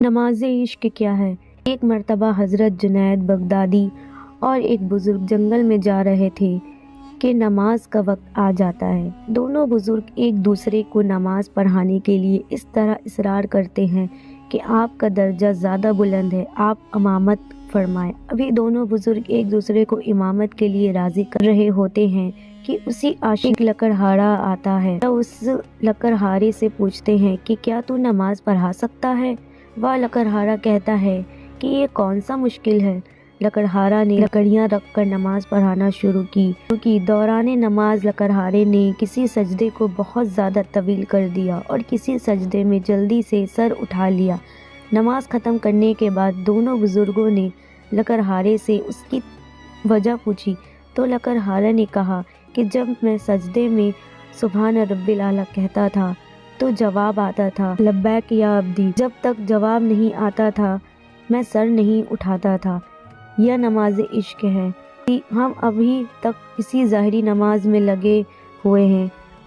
نماز عشق کیا ہے؟ ایک مرتبہ حضرت جنید بغدادی اور ایک بزرگ جنگل میں جا رہے تھے کہ نماز کا وقت آ جاتا ہے۔ دونوں بزرگ ایک دوسرے کو نماز پڑھانے کے لیے اس طرح اصرار کرتے ہیں کہ آپ کا درجہ زیادہ بلند ہے، آپ امامت فرمائیں۔ ابھی دونوں بزرگ ایک دوسرے کو امامت کے لیے راضی کر رہے ہوتے ہیں کہ اسی عاشق لکڑہارا آتا ہے۔ وہ اس لکڑہارے سے پوچھتے ہیں کہ کیا تو نماز پڑھا سکتا ہے؟ وہ لکڑہارا کہتا ہے کہ یہ کون سا مشکل ہے۔ لکڑہارا نے لکڑیاں رکھ کر نماز پڑھانا شروع کی کیونکہ دوران نماز لکڑہارے نے کسی سجدے کو بہت زیادہ طویل کر دیا اور کسی سجدے میں جلدی سے سر اٹھا لیا۔ نماز ختم کرنے کے بعد دونوں بزرگوں نے لکڑہارے سے اس کی وجہ پوچھی تو لکڑہارا نے کہا کہ جب میں سجدے میں سبحان رب الاعلی کہتا تھا تو جواب آتا تھا لبیک یا عبدی، جب تک جواب نہیں آتا تھا میں سر نہیں اٹھاتا تھا۔ یہ نماز عشق ہے۔ ہم ابھی تک اسی ظاہری نماز میں لگے ہوئے ہیں،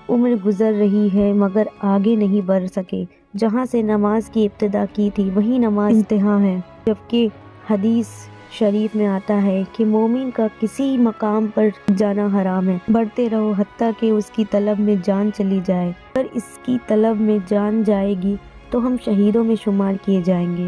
عمر گزر رہی ہے مگر آگے نہیں بڑھ سکے۔ جہاں سے نماز کی ابتدا کی تھی وہی نماز انتہا ہے، جبکہ حدیث شریف میں آتا ہے کہ مومن کا کسی مقام پر جانا حرام ہے۔ بڑھتے رہو حتیٰ کہ اس کی طلب میں جان چلی جائے۔ اگر اس کی طلب میں جان جائے گی تو ہم شہیدوں میں شمار کیے جائیں گے۔